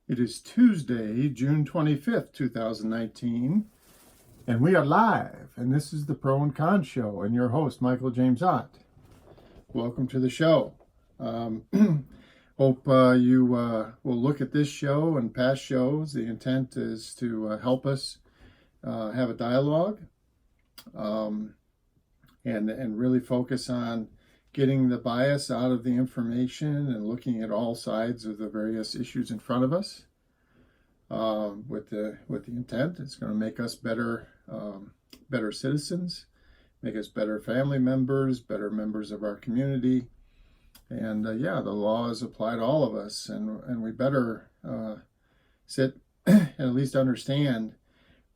It is Tuesday, June 25th, 2019, and we are live. And this is the Pro and Con Show, and your host, Michael James Ott. Welcome to the show. Hope you will look at this show and past shows. The intent is to help us have a dialogue and really focus on getting the bias out of the information and looking at all sides of the various issues in front of us. With the intent, it's going to make us better citizens, make us better family members, better members of our community, and the laws apply to all of us, and we better sit and at least understand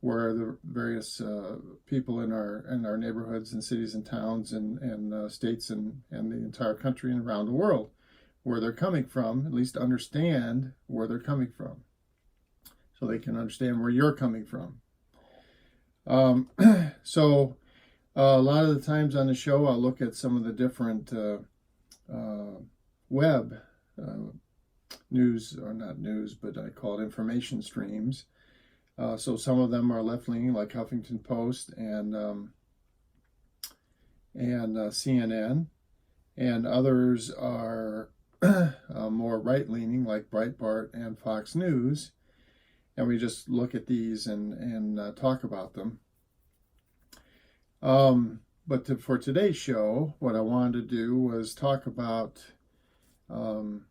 where the various people in our neighborhoods and cities and towns and states and the entire country and around the world, where they're coming from, at least understand where they're coming from, so they can understand where you're coming from. So a lot of the times on the show, I'll look at some of the different web news, or not news, but I call it information streams. So some of them are left-leaning, like Huffington Post and CNN, and others are more right-leaning, like Breitbart and Fox News. And we just look at these and talk about them. But for today's show, what I wanted to do was talk about, I'm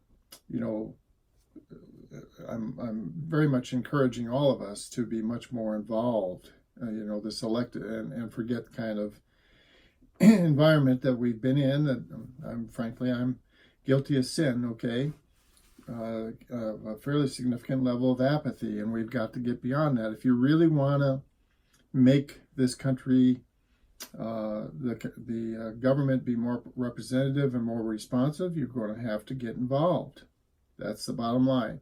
very much encouraging all of us to be much more involved, this elected and forget kind of environment that we've been in, that I'm guilty of sin, okay? A fairly significant level of apathy, and we've got to get beyond that. If you really want to make this country, the government be more representative and more responsive, you're going to have to get involved. That's the bottom line.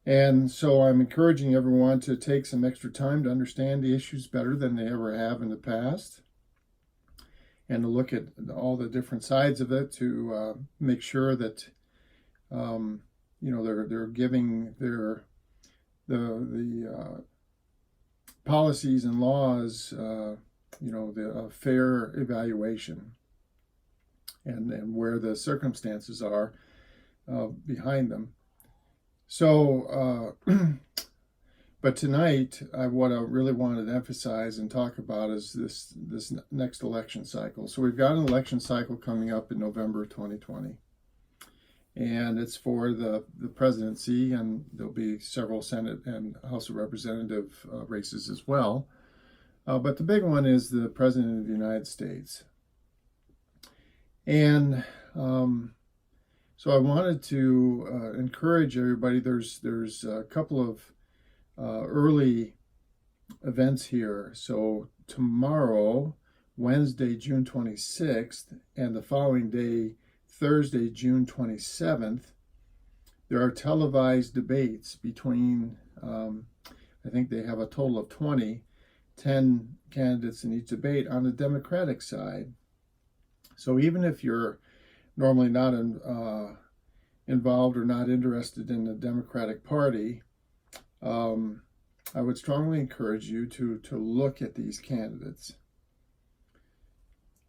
And so I'm encouraging everyone to take some extra time to understand the issues better than they ever have in the past, and to look at all the different sides of it to make sure that they're giving the policies and laws the fair evaluation, and where the circumstances are behind them. So, but tonight, what I really wanted to emphasize and talk about is this next election cycle. So we've got an election cycle coming up in November 2020. And it's for the presidency, and there'll be several Senate and House of Representative races as well. But the big one is the President of the United States. And so I wanted to encourage everybody. There's a couple of early events here. So tomorrow, Wednesday, June 26th, and the following day, Thursday, June 27th, there are televised debates between, I think they have a total of 10 candidates in each debate on the Democratic side. So even if you're normally not involved or not interested in the Democratic Party, I would strongly encourage you to look at these candidates.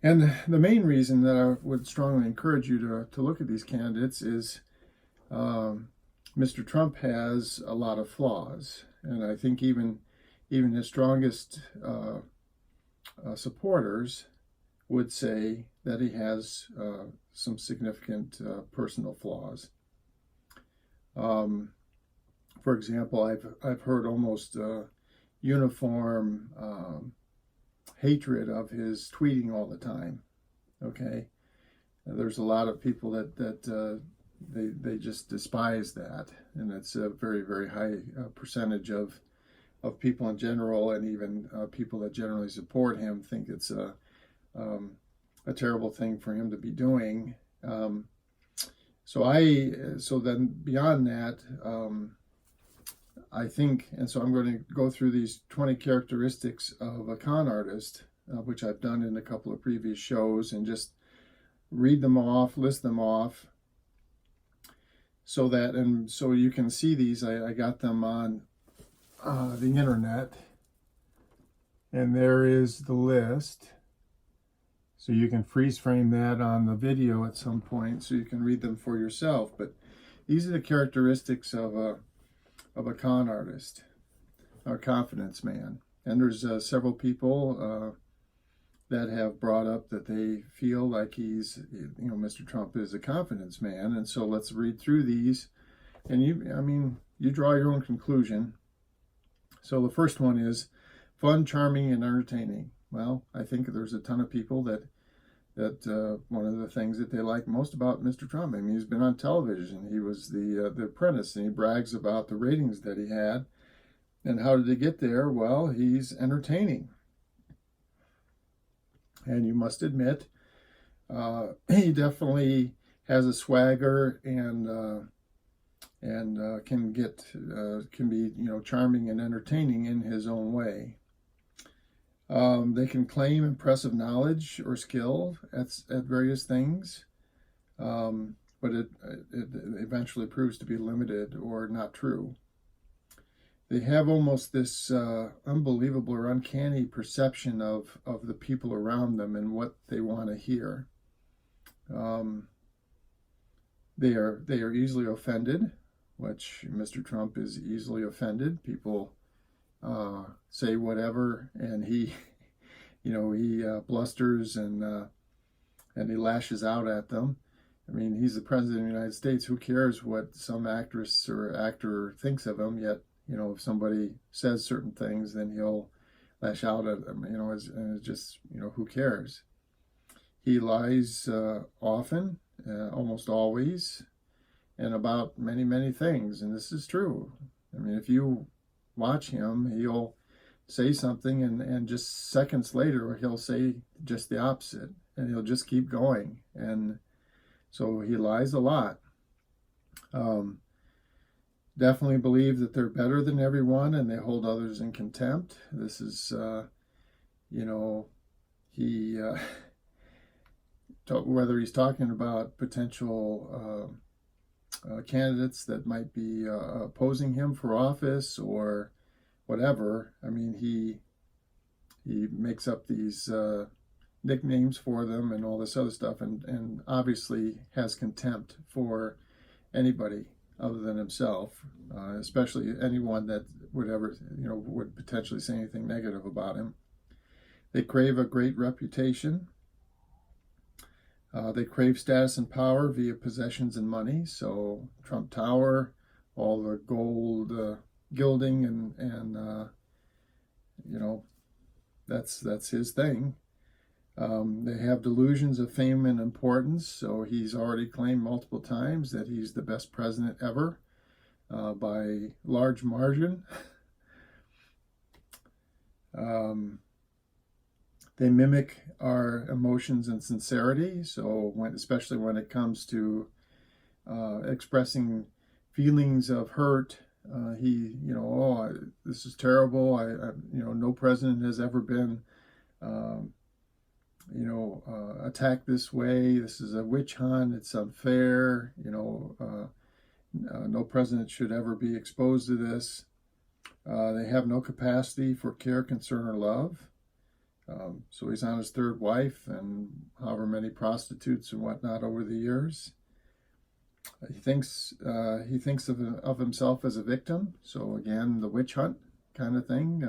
And the main reason that I would strongly encourage you to look at these candidates is Mr. Trump has a lot of flaws. And I think even his strongest supporters would say that he has some significant personal flaws. For example, I've heard almost uniform hatred of his tweeting all the time. Okay, there's a lot of people that they just despise that, and it's a very, very high percentage of people in general, and even people that generally support him think it's a terrible thing for him to be doing. So then beyond that, I think, and so I'm going to go through these 20 characteristics of a con artist, which I've done in a couple of previous shows, and just read them off, list them off. so that, and so you can see these. I got them on the internet, and there is the list. So you can freeze frame that on the video at some point so you can read them for yourself. But these are the characteristics of a con artist, a confidence man. And there's several people that have brought up that they feel like he's, Mr. Trump is a confidence man. And so let's read through these. And you draw your own conclusion. So the first one is fun, charming, and entertaining. Well, I think there's a ton of people that one of the things that they like most about Mr. Trump, he's been on television. He was the Apprentice, and he brags about the ratings that he had. And how did he get there? Well, he's entertaining. And you must admit, he definitely has a swagger and can be charming and entertaining in his own way. They can claim impressive knowledge or skill at various things, but it eventually proves to be limited or not true. They have almost this unbelievable or uncanny perception of the people around them and what they want to hear. They are easily offended, which Mr. Trump is easily offended. People say whatever, and he blusters and he lashes out at them. He's the president of the United States. Who cares what some actress or actor thinks of him? Yet, if somebody says certain things, then he'll lash out at them. And it's just, who cares? He lies often, almost always, and about many, many things. And this is true. If you watch him, he'll say something and just seconds later he'll say just the opposite, and he'll just keep going. And so he lies a lot. Definitely believe that they're better than everyone and they hold others in contempt. This is he whether he's talking about potential candidates that might be opposing him for office or whatever. He makes up these nicknames for them and all this other stuff, and obviously has contempt for anybody other than himself, especially anyone that would potentially say anything negative about him. They crave a great reputation. They crave status and power via possessions and money. So Trump Tower, all the gold gilding and that's his thing. They have delusions of fame and importance. So he's already claimed multiple times that he's the best president ever by large margin. They mimic our emotions and sincerity. So especially when it comes to expressing feelings of hurt, this is terrible. No president has ever been, attacked this way. This is a witch hunt. It's unfair. No president should ever be exposed to this. They have no capacity for care, concern, or love. So he's on his third wife and however many prostitutes and whatnot over the years. He thinks of himself as a victim. So again, the witch hunt kind of thing.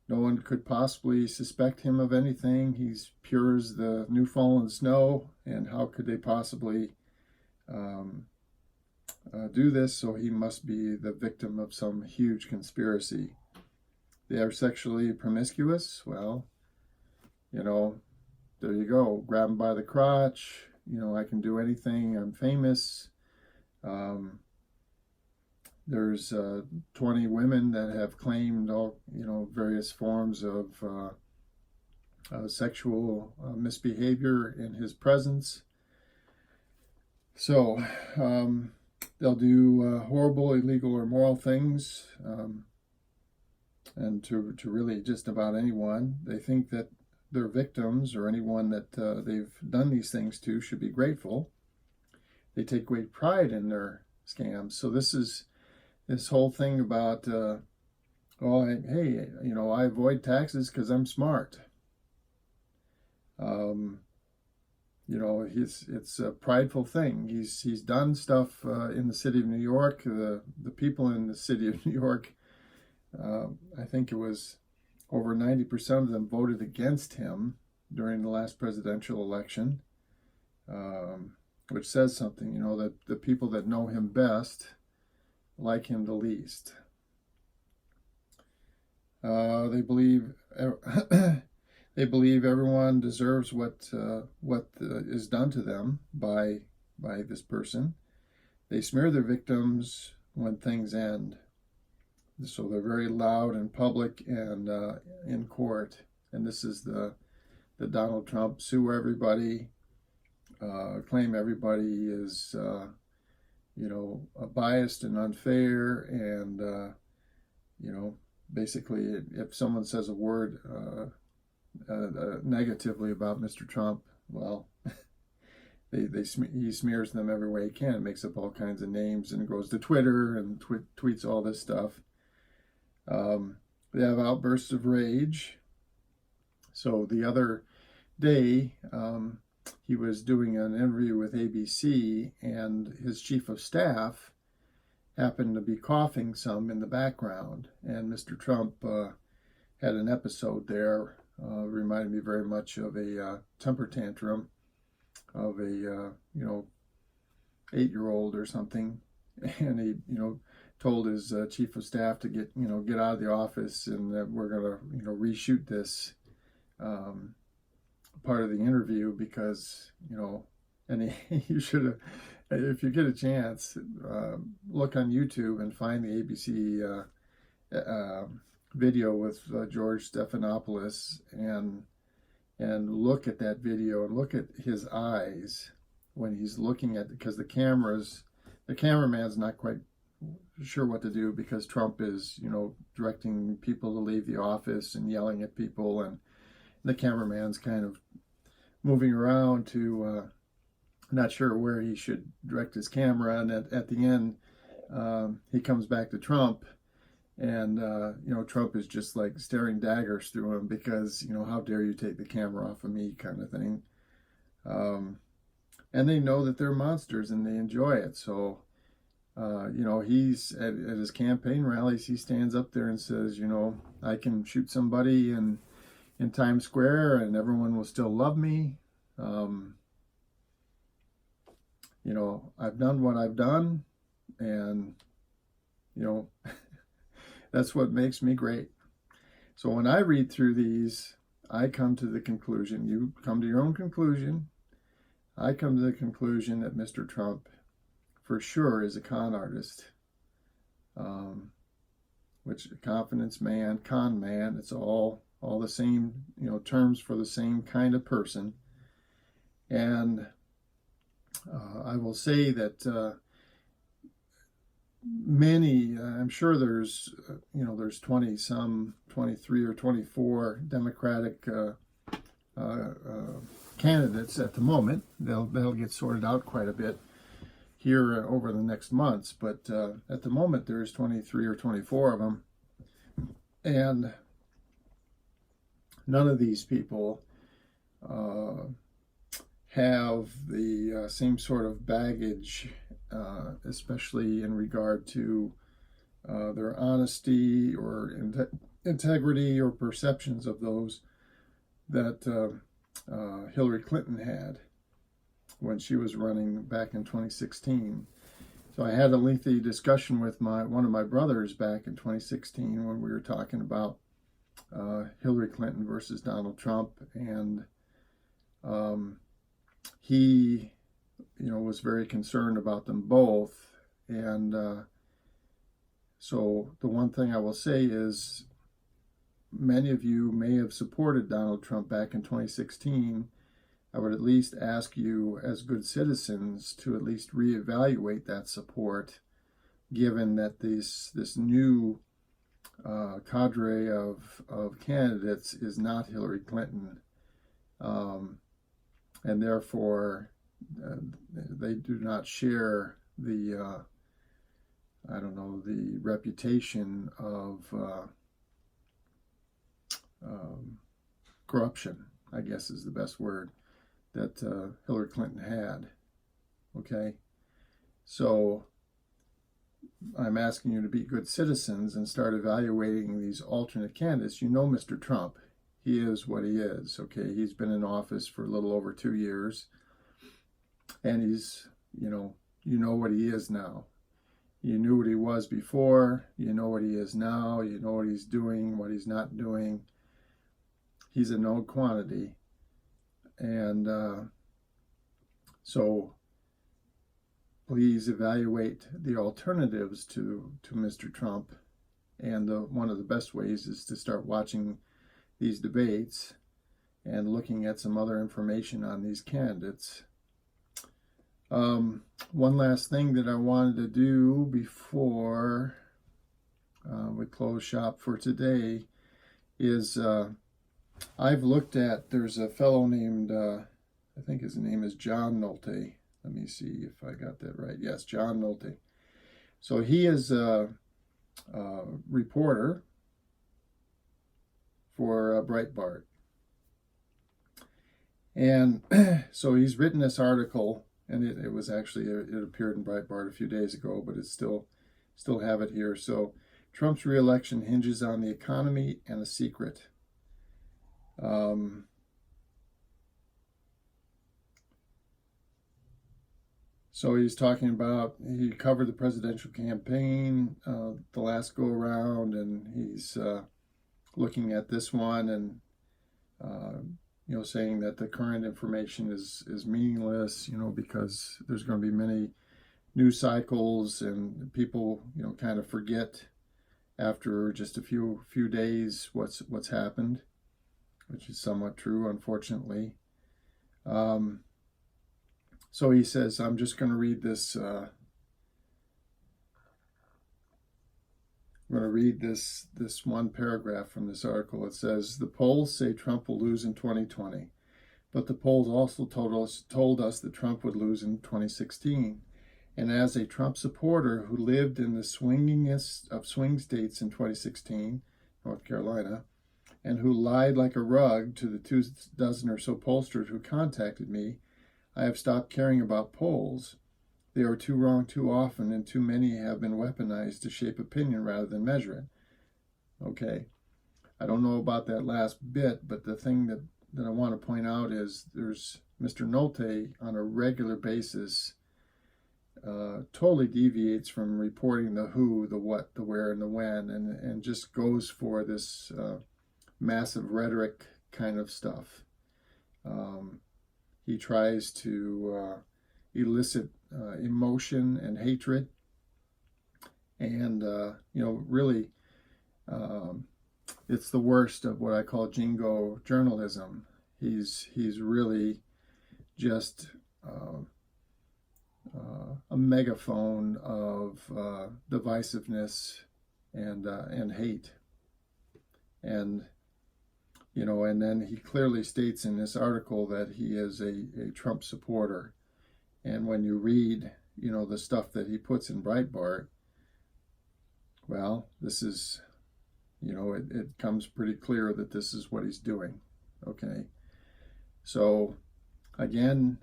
No one could possibly suspect him of anything. He's pure as the new fallen snow, and how could they possibly do this? So he must be the victim of some huge conspiracy. They are sexually promiscuous. Well, there you go. Grab him by the crotch. I can do anything. I'm famous. There's 20 women that have claimed all, various forms of sexual misbehavior in his presence. So they'll do horrible, illegal, or immoral things. And to really just about anyone. They think that their victims or anyone that they've done these things to should be grateful. they take great pride in their scams. So this whole thing about, hey, I avoid taxes because I'm smart. It's a prideful thing. He's done stuff in the city of New York. The people in the city of New York, I think it was over 90% of them voted against him during the last presidential election, which says something, that the people that know him best like him the least. They believe they believe everyone deserves what is done to them by this person. They smear their victims when things end. So they're very loud in public and in court. And this is the Donald Trump sue everybody, claim everybody is biased and unfair, and basically if someone says a word negatively about Mr. Trump, well, he smears them every way he can, makes up all kinds of names, and goes to Twitter and tweets all this stuff. They have outbursts of rage. So the other day, he was doing an interview with ABC, and his chief of staff happened to be coughing some in the background, and Mr. Trump had an episode there. Reminded me very much of a temper tantrum of a 8-year-old or something, and he told his chief of staff to get out of the office, and that we're gonna reshoot this part of the interview because and you should have, if you get a chance, look on YouTube and find the ABC video with George Stephanopoulos, and look at that video and look at his eyes when he's looking at, because the cameraman's not quite sure what to do, because Trump is directing people to leave the office and yelling at people, and the cameraman's kind of moving around to not sure where he should direct his camera, and at the end he comes back to Trump, and Trump is just like staring daggers through him because how dare you take the camera off of me, kind of thing. And they know that they're monsters and they enjoy it. So he's at his campaign rallies, he stands up there and says, I can shoot somebody in Times Square and everyone will still love me. I've done what I've done, and that's what makes me great. So when I read through these, I come to the conclusion, you come to your own conclusion, I come to the conclusion that Mr. Trump for sure is a con artist, which confidence man, con man, it's all the same, terms for the same kind of person. And I will say that many, I'm sure there's 23 or 24 Democratic candidates at the moment. They'll get sorted out quite a bit here over the next months, but at the moment there's 23 or 24 of them, and none of these people have the same sort of baggage, especially in regard to their honesty or integrity or perceptions of those that Hillary Clinton had when she was running back in 2016. So I had a lengthy discussion with one of my brothers back in 2016 when we were talking about Hillary Clinton versus Donald Trump, and he was very concerned about them both. And so the one thing I will say is, many of you may have supported Donald Trump back in 2016. I would at least ask you as good citizens to at least reevaluate that support, given that this new cadre of candidates is not Hillary Clinton. And therefore, they do not share the I don't know, the reputation of corruption, I guess is the best word, that Hillary Clinton had. Okay, so I'm asking you to be good citizens and start evaluating these alternate candidates. You know Mr. Trump. He is what he is, okay? He's been in office for a little over 2 years, and he's, you know what he is now. You knew what he was before, you know what he is now, you know what he's doing, what he's not doing. He's a known quantity. And so please evaluate the alternatives to Mr. Trump. And one of the best ways is to start watching these debates and looking at some other information on these candidates. One last thing that I wanted to do before we close shop for today is I've looked at, there's a fellow named, I think his name is John Nolte. Let me see if I got that right. Yes, John Nolte. So he is a reporter for Breitbart. And so he's written this article, and it was actually, it appeared in Breitbart a few days ago, but it's still have it here. So Trump's reelection hinges on the economy and a secret. So he's talking about, he covered the presidential campaign the last go around, and he's looking at this one and saying that the current information is meaningless, because there's going to be many news cycles, and people kind of forget after just a few days what's happened, which is somewhat true, unfortunately. So he says, I'm just going to read this. I'm going to read this one paragraph from this article. It says, the polls say Trump will lose in 2020, but the polls also told us that Trump would lose in 2016. And as a Trump supporter who lived in the swingingest of swing states in 2016, North Carolina, and who lied like a rug to the 24 or so pollsters who contacted me, I have stopped caring about polls. They are too wrong too often, and too many have been weaponized to shape opinion rather than measure it. Okay, I don't know about that last bit, but the thing that I want to point out is there's Mr. Nolte on a regular basis totally deviates from reporting the who, the what, the where, and the when, and just goes for this massive rhetoric kind of stuff. He tries to elicit emotion and hatred, and really, it's the worst of what I call jingo journalism. He's really just a megaphone of divisiveness and hate, and and then he clearly states in this article that he is a Trump supporter. And when you read, the stuff that he puts in Breitbart, well, this is, it comes pretty clear that this is what he's doing. Okay. So, again,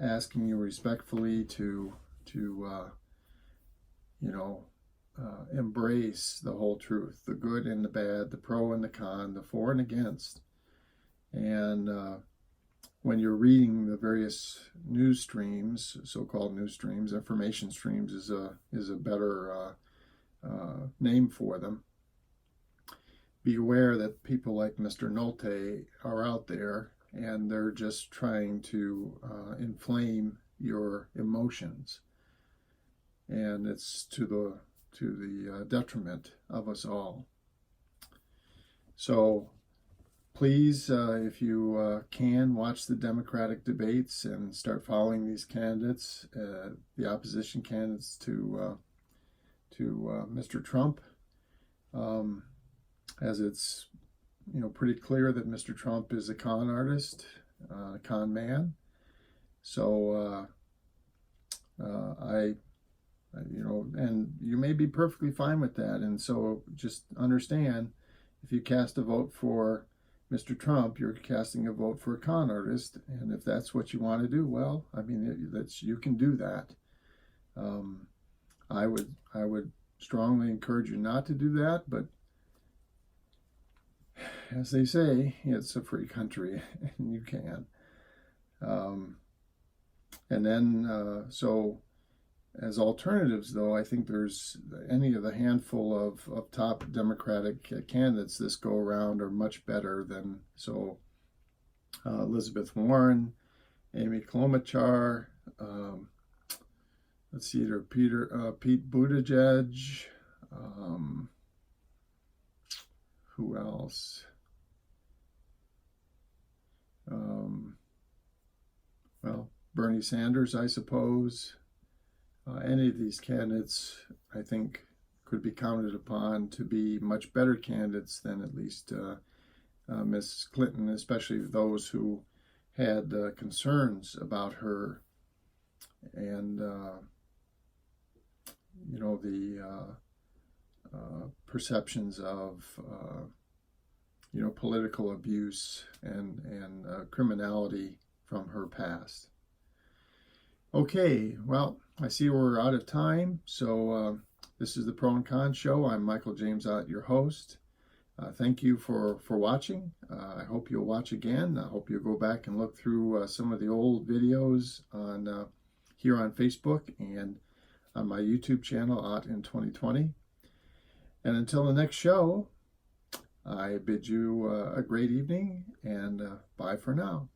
asking you respectfully to embrace the whole truth, the good and the bad, the pro and the con, the for and against. And when you're reading the various news streams, so-called news streams, information streams is a better name for them. Be aware that people like Mr. Nolte are out there, and they're just trying to inflame your emotions, and it's to the detriment of us all. So please, if you can, watch the Democratic debates and start following these candidates, the opposition candidates to Mr. Trump, as it's pretty clear that Mr. Trump is a con artist, a con man. So and you may be perfectly fine with that. And so just understand, if you cast a vote for Mr. Trump, you're casting a vote for a con artist. And if that's what you want to do, well, I mean, you can do that. I would strongly encourage you not to do that, but as they say, it's a free country, and you can. And then, so as alternatives, though, I think there's any of the handful of top Democratic candidates this go around are much better than, so Elizabeth Warren, Amy Klobuchar, let's see, there, Pete Buttigieg, who else? Well, Bernie Sanders, I suppose. Any of these candidates, I think, could be counted upon to be much better candidates than at least Ms. Clinton, especially those who had concerns about her and, the perceptions of, political abuse and criminality from her past. Okay, well, I see we're out of time, so this is the Pro and Con Show. I'm Michael James Ott, your host. Thank you for watching. I hope you'll watch again. I hope you'll go back and look through some of the old videos on here on Facebook and on my YouTube channel, Ott in 2020. And until the next show, I bid you a great evening, and bye for now.